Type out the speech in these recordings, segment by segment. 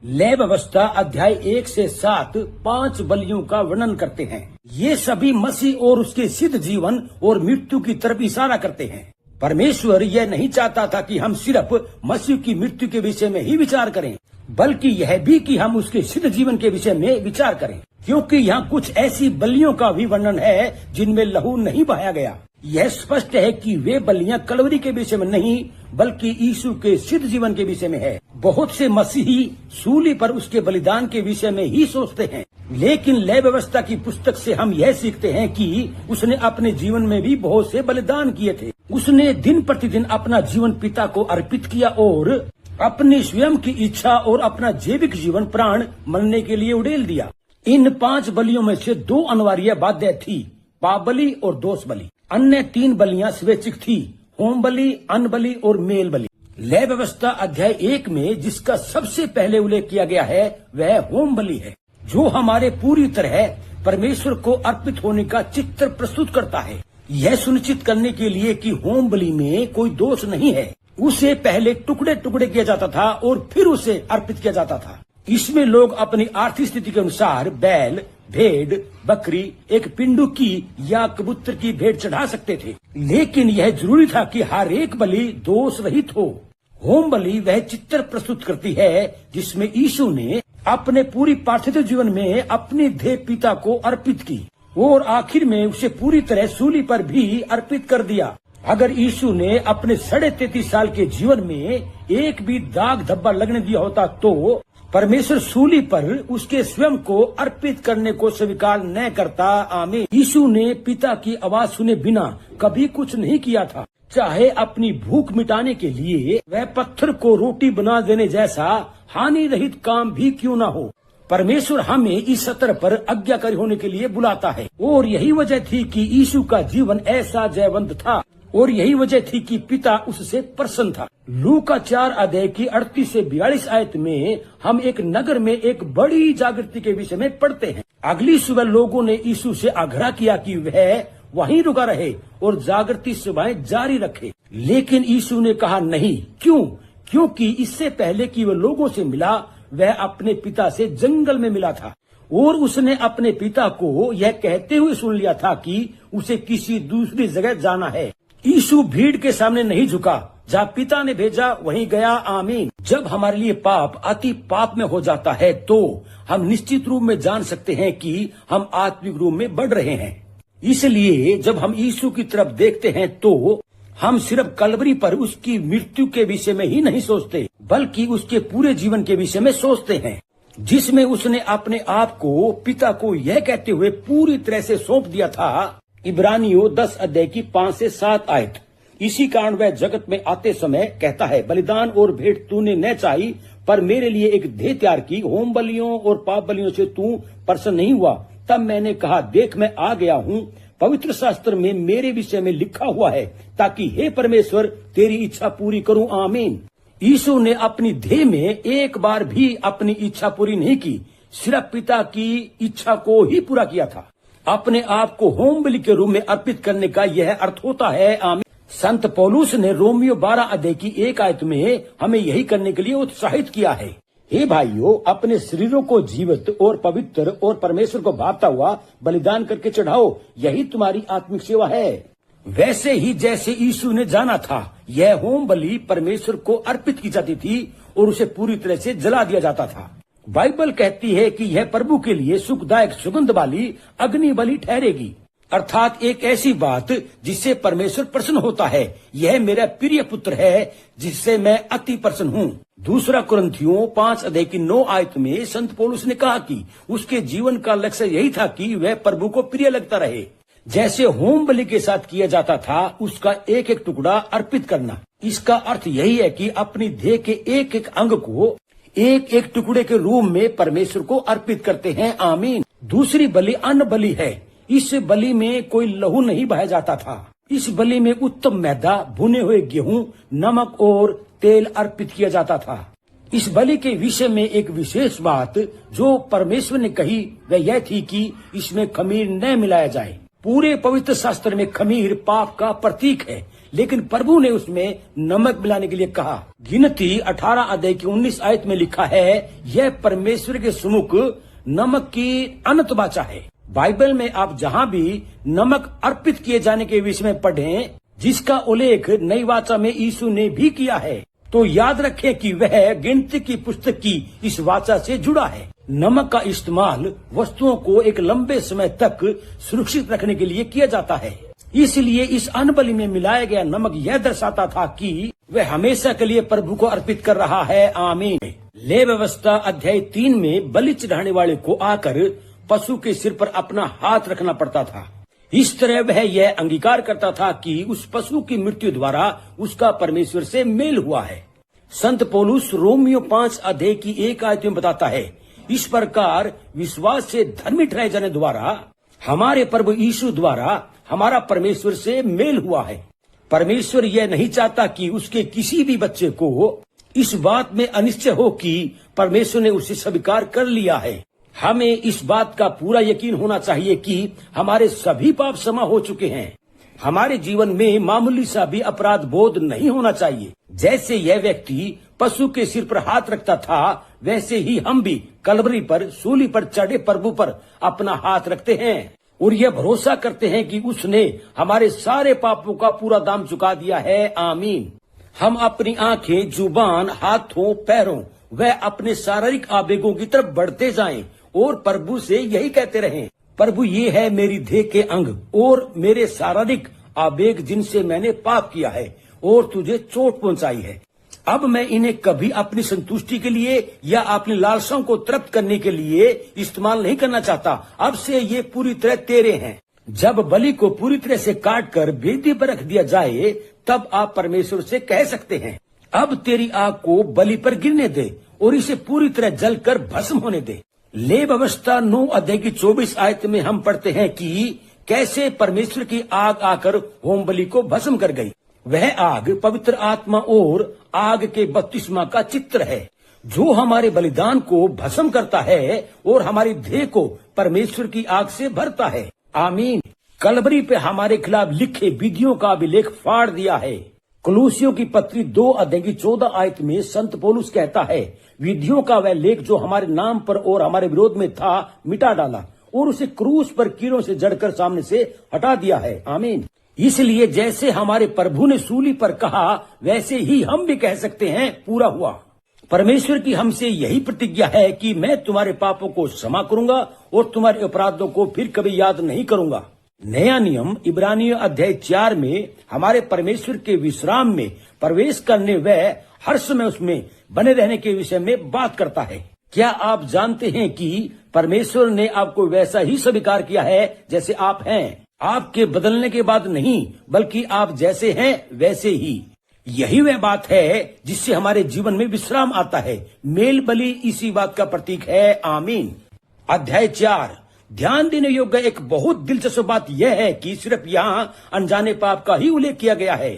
लय व्यवस्था अध्याय 1 से 7 5 बलियों का वर्णन करते हैं। ये सभी मसीह और उसके सिद्ध जीवन और मृत्यु की तरफ इशारा करते हैं। परमेश्वर यह नहीं चाहता था कि हम सिर्फ मसीह की मृत्यु के विषय में ही विचार करें, बल्कि यह भी कि हम उसके सिद्ध जीवन के विषय में विचार करें, क्योंकि यहाँ कुछ ऐसी बलियों का भी वर्णन है जिनमें लहू नहीं बहाया गया। यह स्पष्ट है कि वे बलियां कलवरी के विषय में नहीं, बल्कि यीशु के सिद्ध जीवन के विषय में है। बहुत से मसीही सूली पर उसके बलिदान के विषय में ही सोचते हैं, लेकिन लय व्यवस्था की पुस्तक से हम यह सीखते हैं कि उसने अपने जीवन में भी बहुत से बलिदान किए थे। उसने दिन प्रतिदिन अपना जीवन पिता को अर्पित किया और अपनी स्वयं की इच्छा और अपना जैविक जीवन प्राण मरने के लिए उड़ेल दिया। इन 5 बलियों में से 2 अनिवार्य बाध्य थी, पाप बलि और दोष बलि। अन्य 3 बलियां स्वैच्छिक थी, होम बलि, अन्न बलि और मेल बलि। लय व्यवस्था अध्याय 1 में जिसका सबसे पहले उल्लेख किया गया है वह होम बलि है, जो हमारे पूरी तरह परमेश्वर को अर्पित होने का चित्र प्रस्तुत करता है। यह सुनिश्चित करने के लिए कि होम बलि में कोई दोष नहीं है, उसे पहले टुकड़े टुकड़े किया जाता था और फिर उसे अर्पित किया जाता था। इसमें लोग अपनी आर्थिक स्थिति के अनुसार बैल, भेड़, बकरी, एक पिंडुकी या कबूतर की भेंट चढ़ा सकते थे, लेकिन यह जरूरी था कि हर एक बलि दोष रहित हो। होम बलि वह चित्र प्रस्तुत करती है जिसमें यीशु ने अपने पूरी पार्थिव जीवन में अपनी देह पिता को अर्पित की और आखिर में उसे पूरी तरह सूली पर भी अर्पित कर दिया। अगर यीशु ने अपने 33.5 साल के जीवन में एक भी दाग धब्बा लगने दिया होता तो परमेश्वर सूली पर उसके स्वयं को अर्पित करने को स्वीकार न करता। आमीन। यीशु ने पिता की आवाज सुने बिना कभी कुछ नहीं किया था, चाहे अपनी भूख मिटाने के लिए वह पत्थर को रोटी बना देने जैसा हानि रहित काम भी क्यों न हो। परमेश्वर हमें इस सत्र पर आज्ञाकारी होने के लिए बुलाता है और यही वजह थी कि यीशु का जीवन ऐसा जयवंत था और यही वजह थी कि पिता उससे प्रसन्न था। लूका 4 अध्याय की 38 से 42 आयत में हम एक नगर में एक बड़ी जागृति के विषय में पढ़ते हैं। अगली सुबह लोगों ने यीशु से आग्रह किया कि वह वहीं रुका रहे और जागृति सभाएं जारी रखे, लेकिन यीशु ने कहा नहीं। क्यों? क्योंकि इससे पहले कि वह लोगों से मिला वह अपने पिता से जंगल में मिला था और उसने अपने पिता को यह कहते हुए सुन लिया था कि उसे किसी दूसरी जगह जाना है। यीशु भीड़ के सामने नहीं झुका, जहाँ पिता ने भेजा वहीं गया। आमीन। जब हमारे लिए पाप अति पाप में हो जाता है तो हम निश्चित रूप में जान सकते हैं कि हम आत्मिक रूप में बढ़ रहे हैं। इसलिए जब हम यीशु की तरफ देखते हैं तो हम सिर्फ कलवरी पर उसकी मृत्यु के विषय में ही नहीं सोचते, बल्कि उसके पूरे जीवन के विषय में सोचते हैं, जिसमें उसने अपने आप को पिता को यह कहते हुए पूरी तरह से सौंप दिया था। इब्रानियों 10 अध्याय की 5 से 7 आयत। इसी कारण वह जगत में आते समय कहता है, बलिदान और भेंट तूने न चाही, पर मेरे लिए एक देह तैयार की। होम बलियों और पाप बलियों से तू प्रसन्न नहीं हुआ। तब मैंने कहा, देख मैं आ गया हूँ, पवित्र शास्त्र में मेरे विषय में लिखा हुआ है, ताकि हे परमेश्वर तेरी इच्छा पूरी करूं। आमीन। यीशु ने अपनी देह में एक बार भी अपनी इच्छा पूरी नहीं की, सिर्फ पिता की इच्छा को ही पूरा किया था। अपने आप को होम बलि के रूप में अर्पित करने का यह अर्थ होता है। आमीन। संत पौलुस ने रोमियो 12 अध्याय की 1 आयत में हमें यही करने के लिए उत्साहित किया है। हे भाइयों, अपने शरीरों को जीवित और पवित्र और परमेश्वर को भाता हुआ बलिदान करके चढ़ाओ, यही तुम्हारी आत्मिक सेवा है। वैसे ही जैसे यीशु ने जाना था, यह होम बलि परमेश्वर को अर्पित की जाती थी और उसे पूरी तरह से जला दिया जाता था। बाइबल कहती है कि यह प्रभु के लिए सुखदायक सुगंध वाली अग्नि बलि ठहरेगी, अर्थात एक ऐसी बात जिससे परमेश्वर प्रसन्न होता है। यह मेरा प्रिय पुत्र है जिससे मैं अति प्रसन्न हूँ। दूसरा कुरिन्थियों 5 अध्याय की 9 आयत में संत पौलुस ने कहा कि उसके जीवन का लक्ष्य यही था कि वह प्रभु को प्रिय लगता रहे। जैसे होम बलि के साथ किया जाता था, उसका एक एक टुकड़ा अर्पित करना। इसका अर्थ यही है कि अपनी देह के एक एक अंग को एक एक टुकड़े के रूप में परमेश्वर को अर्पित करते हैं। आमीन। दूसरी बलि अन्न बलि है। इस बलि में कोई लहू नहीं बहाया जाता था। इस बलि में उत्तम मैदा, भुने हुए गेहूं, नमक और तेल अर्पित किया जाता था। इस बलि के विषय में एक विशेष बात जो परमेश्वर ने कही वह यह थी कि इसमें खमीर न मिलाया जाए। पूरे पवित्र शास्त्र में खमीर पाप का प्रतीक है, लेकिन प्रभु ने उसमें नमक मिलाने के लिए कहा। गिनती 18 अध्याय की 19 आयत में लिखा है, यह परमेश्वर के सम्मुख नमक की अनंत वाचा है। बाइबल में आप जहाँ भी नमक अर्पित किए जाने के विषय में पढ़ें, जिसका उल्लेख नई वाचा में यीशु ने भी किया है, तो याद रखें कि वह गिनती की पुस्तक की इस वाचा से जुड़ा है। नमक का इस्तेमाल वस्तुओं को एक लंबे समय तक सुरक्षित रखने के लिए किया जाता है। इसलिए इस अन्नबलि में मिलाया गया नमक यह दर्शाता था कि वह हमेशा के लिए प्रभु को अर्पित कर रहा है। आमीन। ले व्यवस्था अध्याय 3 में बलि चढ़ाने वाले को आकर पशु के सिर पर अपना हाथ रखना पड़ता था। इस तरह वह यह अंगीकार करता था कि उस पशु की मृत्यु द्वारा उसका परमेश्वर से मेल हुआ है। संत पौलुस रोमियो 5 अध्याय की 1 आयत में बताता है, इस प्रकार विश्वास से धर्मी ठहराए जाने द्वारा हमारे प्रभु यीशु द्वारा हमारा परमेश्वर से मेल हुआ है। परमेश्वर यह नहीं चाहता कि उसके किसी भी बच्चे को इस बात में अनिश्चय हो कि परमेश्वर ने उसे स्वीकार कर लिया है। हमें इस बात का पूरा यकीन होना चाहिए कि हमारे सभी पाप क्षमा हो चुके हैं। हमारे जीवन में मामूली सा भी अपराध बोध नहीं होना चाहिए। जैसे यह व्यक्ति पशु के सिर पर हाथ रखता था, वैसे ही हम भी कलवरी पर सूली पर चढ़े प्रभु पर अपना हाथ रखते हैं और यह भरोसा करते हैं कि उसने हमारे सारे पापों का पूरा दाम चुका दिया है। आमीन। हम अपनी आंखें, जुबान, हाथों, पैरों व अपने शारीरिक आवेगों की तरफ बढ़ते जाएं और प्रभु से यही कहते रहें, प्रभु ये है मेरी देह के अंग और मेरे शारीरिक आवेग जिनसे मैंने पाप किया है और तुझे चोट पहुंचाई है। अब मैं इन्हें कभी अपनी संतुष्टि के लिए या अपनी लालसाओं को तृप्त करने के लिए इस्तेमाल नहीं करना चाहता। अब से ये पूरी तरह तेरे हैं। जब बलि को पूरी तरह से काट कर वेदी पर रख दिया जाए, तब आप परमेश्वर से कह सकते हैं, अब तेरी आग को बलि पर गिरने दे और इसे पूरी तरह जलकर भस्म होने दे। ले व्यवस्था 9 अध्याय की 24 आयत में हम पढ़ते हैं कि कैसे परमेश्वर की आग आकर होम बलि को भस्म कर गई। वह आग पवित्र आत्मा और आग के बपतिस्मा का चित्र है, जो हमारे बलिदान को भस्म करता है और हमारी देह को परमेश्वर की आग से भरता है। आमीन। कलवरी पे हमारे खिलाफ लिखे विधियों का अभिलेख फाड़ दिया है। कुलूसियों की पत्री 2 अध्याय की 14 आयत में संत पौलुस कहता है, विधियों का वह लेख जो हमारे नाम पर और हमारे विरोध में था, मिटा डाला और उसे क्रूस पर कीड़ों से जड़कर सामने से हटा दिया है। आमीन। इसलिए जैसे हमारे प्रभु ने सूली पर कहा, वैसे ही हम भी कह सकते हैं, पूरा हुआ। परमेश्वर की हमसे यही प्रतिज्ञा है कि मैं तुम्हारे पापों को क्षमा करूंगा और तुम्हारे अपराधों को फिर कभी याद नहीं करूंगा। नया नियम इब्रानियों अध्याय 4 में हमारे परमेश्वर के विश्राम में प्रवेश करने व हर समय उसमें बने रहने के विषय में बात करता है। क्या आप जानते हैं कि परमेश्वर ने आपको वैसा ही स्वीकार किया है जैसे आप हैं? आपके बदलने के बाद नहीं, बल्कि आप जैसे हैं वैसे ही। यही वह बात है जिससे हमारे जीवन में विश्राम आता है। मेल बलि इसी बात का प्रतीक है। आमीन। अध्याय 4 ध्यान देने योग्य एक बहुत दिलचस्प बात यह है कि सिर्फ यहाँ अनजाने पाप का ही उल्लेख किया गया है।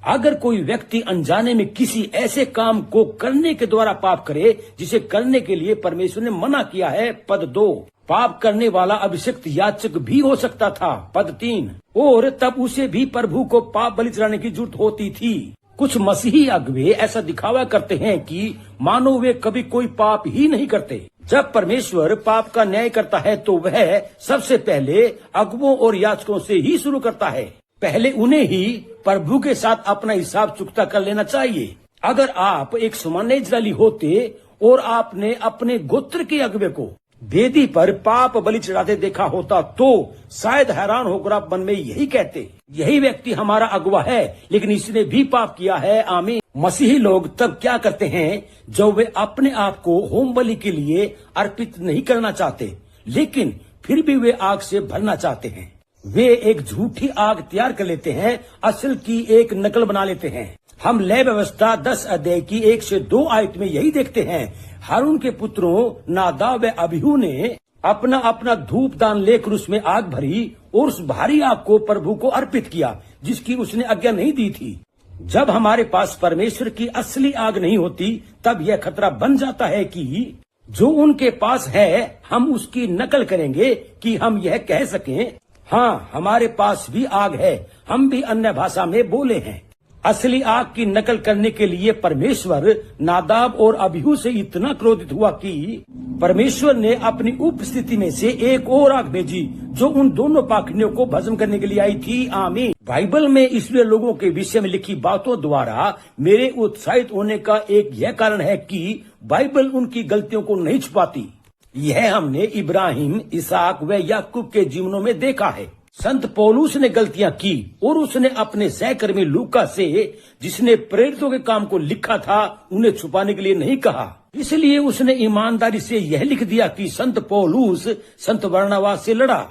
अगर कोई व्यक्ति अनजाने में किसी ऐसे काम को करने के द्वारा पाप करे जिसे करने के लिए परमेश्वर ने मना किया है, पद 2, पाप करने वाला अभिषिक्त याचक भी हो सकता था, पद 3, और तब उसे भी प्रभु को पाप बलि चढ़ाने की जरूरत होती थी। कुछ मसीही अगुवे ऐसा दिखावा करते हैं कि मानो वे कभी कोई पाप ही नहीं करते। जब परमेश्वर पाप का न्याय करता है तो वह सबसे पहले अगुवों और याचकों से ही शुरू करता है। पहले उन्हें ही प्रभु के साथ अपना हिसाब चुकता कर लेना चाहिए। अगर आप एक सामान्य इजरायली होते और आपने अपने गोत्र के अगुवे को वेदी पर पाप बलि चढ़ाते देखा होता तो शायद हैरान होकर आप मन में यही कहते, यही व्यक्ति हमारा अगुवा है, लेकिन इसने भी पाप किया है। आमीन। मसीही लोग तब क्या करते हैं जब वे अपने आप को होम बलि के लिए अर्पित नहीं करना चाहते, लेकिन फिर भी वे आग से भरना चाहते हैं। वे एक झूठी आग तैयार कर लेते हैं, असल की एक नकल बना लेते हैं। हम ले व्यवस्था 10 अध्याय की 1 से 2 आयत में यही देखते हैं। हारून के पुत्रों नादाब व अबीहू ने अपना अपना धूप दान लेकर उसमें आग भरी और उस भारी आग को प्रभु को अर्पित किया जिसकी उसने आज्ञा नहीं दी थी। जब हमारे पास परमेश्वर की असली आग नहीं होती, तब यह खतरा बन जाता है कि जो उनके पास है हम उसकी नकल करेंगे कि हम यह कह सकें हाँ, हमारे पास भी आग है, हम भी अन्य भाषा में बोले हैं। असली आग की नकल करने के लिए परमेश्वर नादाब और अबीहू से इतना क्रोधित हुआ कि परमेश्वर ने अपनी उपस्थिति में से एक और आग भेजी जो उन दोनों पाखंडियों को भस्म करने के लिए आई थी। आमीन। बाइबल में इसलिए लोगों के विषय में लिखी बातों द्वारा मेरे उत्साहित होने का एक यह कारण है कि बाइबल उनकी गलतियों को नहीं छुपाती। यह हमने इब्राहिम, इसहाक व याकूब के जीवनों में देखा है। संत पौलुस ने गलतियां की और उसने अपने सहकर्मी लूका से, जिसने प्रेरितों के काम को लिखा था, उन्हें छुपाने के लिए नहीं कहा। इसलिए उसने ईमानदारी से यह लिख दिया कि संत पौलुस संत बरनबास से लड़ा।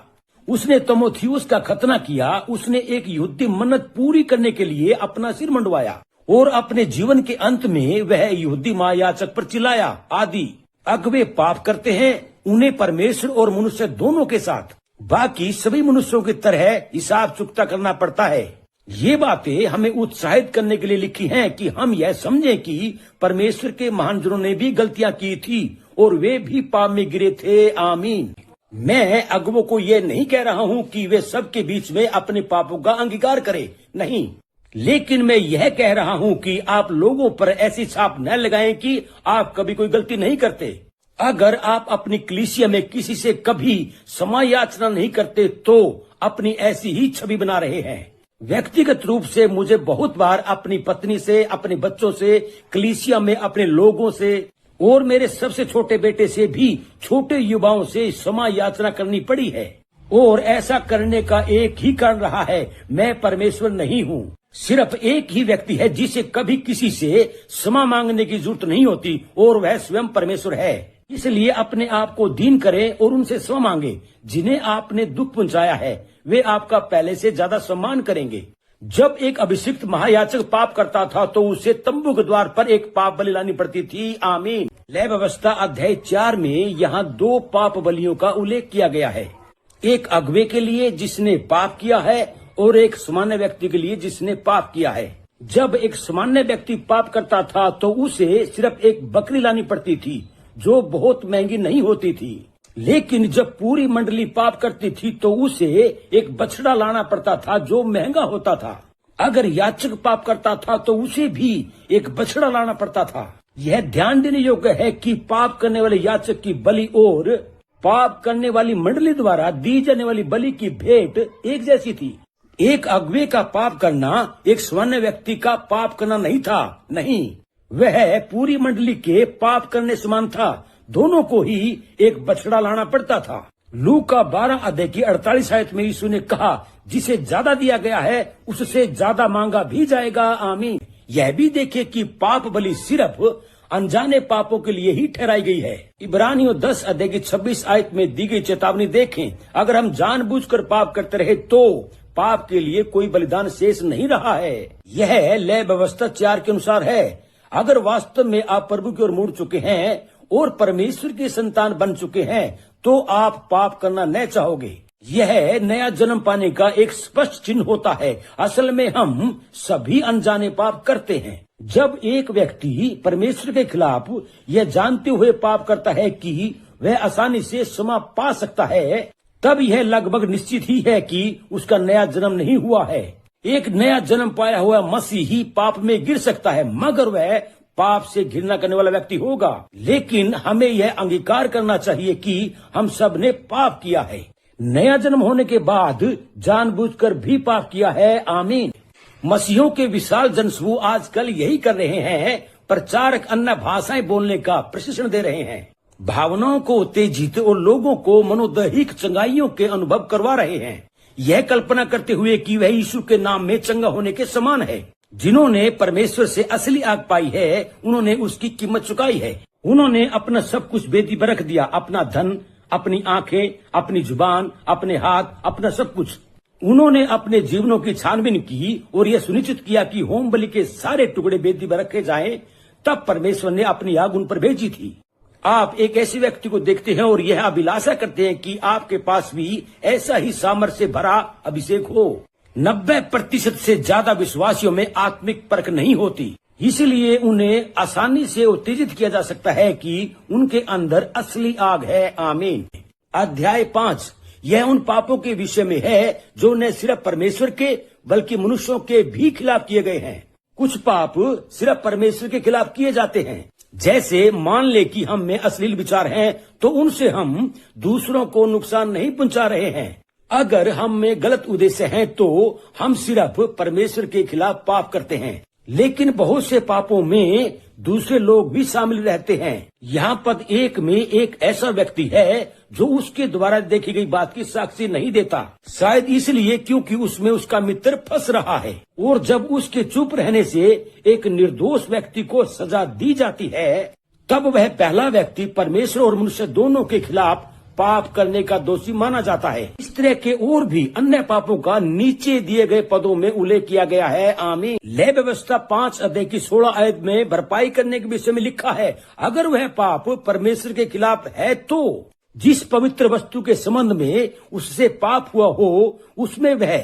उसने तीमुथियुस का खतना किया। उसने एक यहूदी मन्नत पूरी करने के लिए अपना सिर मंडवाया और अपने जीवन के अंत में वह यहूदी महायाजक पर चिल्लाया आदि। अगुवे पाप करते हैं, उन्हें परमेश्वर और मनुष्य दोनों के साथ बाकी सभी मनुष्यों की तरह हिसाब चुकता करना पड़ता है। ये बातें हमें उत्साहित करने के लिए लिखी हैं कि हम यह समझें कि परमेश्वर के महान जनों ने भी गलतियां की थी और वे भी पाप में गिरे थे। आमीन। मैं अगुवों को यह नहीं कह रहा हूं कि वे सबके बीच में अपने पापों का अंगीकार करें, नहीं, लेकिन मैं यह कह रहा हूं कि आप लोगों पर ऐसी छाप न लगाएं कि आप कभी कोई गलती नहीं करते। अगर आप अपनी कलीसिया में किसी से कभी समायाचना नहीं करते तो अपनी ऐसी ही छवि बना रहे हैं। व्यक्तिगत रूप से मुझे बहुत बार अपनी पत्नी से, अपने बच्चों से, कलीसिया में अपने लोगों से और मेरे सबसे छोटे बेटे से भी छोटे युवाओं से समायाचना करनी पड़ी है। और ऐसा करने का एक ही कारण रहा है, मैं परमेश्वर नहीं हूँ। सिर्फ एक ही व्यक्ति है जिसे कभी किसी से क्षमा मांगने की जरूरत नहीं होती और वह स्वयं परमेश्वर है। इसलिए अपने आप को दीन करें और उनसे क्षमा मांगे। जिन्हें आपने दुख पहुंचाया है वे आपका पहले से ज्यादा सम्मान करेंगे। जब एक अभिषिक्त महायाजक पाप करता था तो उसे तंबू के द्वार पर एक पाप बलि लानी पड़ती थी। आमीन। लय व्यवस्था अध्याय 4 में यहाँ 2 पाप बलियों का उल्लेख किया गया है, एक अगुवे के लिए जिसने पाप किया है और एक सामान्य व्यक्ति के लिए जिसने पाप किया है। जब एक सामान्य व्यक्ति पाप करता था तो उसे सिर्फ एक बकरी लानी पड़ती थी जो बहुत महंगी नहीं होती थी, लेकिन जब पूरी मंडली पाप करती थी तो उसे एक बछड़ा लाना पड़ता था जो महंगा होता था। अगर याजक पाप करता था तो उसे भी एक बछड़ा लाना पड़ता था। यह ध्यान देने योग्य है कि पाप करने वाले याजक की बलि और पाप करने वाली मंडली द्वारा दी जाने वाली बलि की भेंट एक जैसी थी। एक अगुवे का पाप करना एक सामान्य व्यक्ति का पाप करना नहीं था, नहीं, वह पूरी मंडली के पाप करने समान था। दोनों को ही एक बछड़ा लाना पड़ता था। लूका 12 अध्याय की 48 आयत में यीशु ने कहा, जिसे ज्यादा दिया गया है उससे ज्यादा मांगा भी जाएगा। आमीन। यह भी देखे कि पाप बलि सिर्फ अनजाने पापों के लिए ही ठहराई गई है। इब्रानियों 10 अध्याय की 26 आयत में दी गई चेतावनी देखें, अगर हम जानबूझकर पाप करते रहे तो पाप के लिए कोई बलिदान शेष नहीं रहा है। यह लय व्यवस्था 4 के अनुसार है। अगर वास्तव में आप प्रभु की ओर मुड़ चुके हैं और परमेश्वर के संतान बन चुके हैं तो आप पाप करना न चाहोगे। यह नया जन्म पाने का एक स्पष्ट चिन्ह होता है। असल में हम सभी अनजाने पाप करते हैं। जब एक व्यक्ति परमेश्वर के खिलाफ यह जानते हुए पाप करता है कि वह आसानी से क्षमा पा सकता है, तब यह लगभग निश्चित ही है कि उसका नया जन्म नहीं हुआ है। एक नया जन्म पाया हुआ मसीह ही पाप में गिर सकता है, मगर वह पाप से घृणा करने वाला व्यक्ति होगा। लेकिन हमें यह अंगीकार करना चाहिए कि हम सब ने पाप किया है, नया जन्म होने के बाद जानबूझकर भी पाप किया है। आमीन। मसीहों के विशाल जनसमूह आजकल यही कर रहे हैं, प्रचारक अन्य भाषाएं बोलने का प्रशिक्षण दे रहे हैं, भावनाओं को उत्तेजित और लोगों को मनोदैहिक चंगाइयों के अनुभव करवा रहे हैं, यह कल्पना करते हुए कि वह यीशु के नाम में चंगा होने के समान है। जिन्होंने परमेश्वर से असली आग पाई है उन्होंने उसकी कीमत चुकाई है। उन्होंने अपना सब कुछ बेदी पर रख दिया, अपना धन, अपनी आंखें, अपनी जुबान, अपने हाथ, अपना सब कुछ। उन्होंने अपने जीवनों की छानबीन की और यह सुनिश्चित किया कि होम बलि के सारे टुकड़े बेदी पर रखे जाएं। तब परमेश्वर ने अपनी आग उन पर भेजी थी। आप एक ऐसे व्यक्ति को देखते हैं और यह अभिलाषा करते हैं कि आपके पास भी ऐसा ही सामर्थ्य से भरा अभिषेक हो। 90% से ज्यादा विश्वासियों में आत्मिक परख नहीं होती, इसलिए उन्हें आसानी से उत्तेजित किया जा सकता है कि उनके अंदर असली आग है। आमीन। अध्याय 5, यह उन पापों के विषय में है जो न सिर्फ परमेश्वर के बल्कि मनुष्यों के भी खिलाफ किए गए हैं। कुछ पाप सिर्फ परमेश्वर के खिलाफ किए जाते हैं। जैसे मान ले कि हम में अश्लील विचार हैं, तो उनसे हम दूसरों को नुकसान नहीं पहुंचा रहे हैं। अगर हम में गलत उद्देश्य हैं तो हम सिर्फ परमेश्वर के खिलाफ पाप करते हैं। लेकिन बहुत से पापों में दूसरे लोग भी शामिल रहते हैं। यहाँ पद 1 में एक ऐसा व्यक्ति है जो उसके द्वारा देखी गई बात की साक्षी नहीं देता, शायद इसलिए क्योंकि उसमें उसका मित्र फंस रहा है। और जब उसके चुप रहने से एक निर्दोष व्यक्ति को सजा दी जाती है, तब वह पहला व्यक्ति परमेश्वर और मनुष्य दोनों के खिलाफ पाप करने का दोषी माना जाता है। इस तरह के और भी अन्य पापों का नीचे दिए गए पदों में उल्लेख किया गया है। आमीन। लय व्यवस्था 5 अध्याय की 16 आयत में भरपाई करने के विषय में लिखा है, अगर वह पाप परमेश्वर के खिलाफ है तो जिस पवित्र वस्तु के संबंध में उससे पाप हुआ हो उसमें वह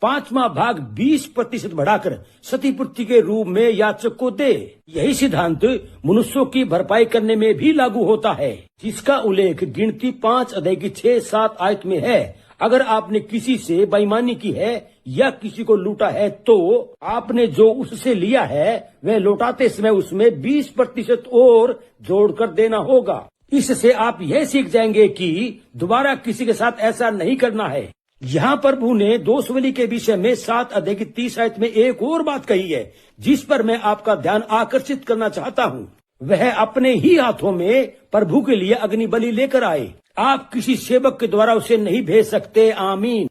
5वां भाग 20% बढ़ाकर क्षतिपूर्ति के रूप में याचक को दे। यही सिद्धांत मनुष्यों की भरपाई करने में भी लागू होता है, जिसका उल्लेख गिनती 5 अध्याय की 6-7 आयत में है। अगर आपने किसी से बेईमानी की है या किसी को लूटा है तो आपने जो उससे लिया है वह लौटाते समय उसमें 20% और जोड़कर देना होगा। इससे आप यह सीख जाएंगे कि दोबारा किसी के साथ ऐसा नहीं करना है। यहाँ प्रभु ने दोष बलि के विषय में 7 अध्याय की 30 आयत में एक और बात कही है, जिस पर मैं आपका ध्यान आकर्षित करना चाहता हूँ। वह अपने ही हाथों में प्रभु के लिए अग्नि बलि लेकर आए। आप किसी सेवक के द्वारा उसे नहीं भेज सकते। आमीन।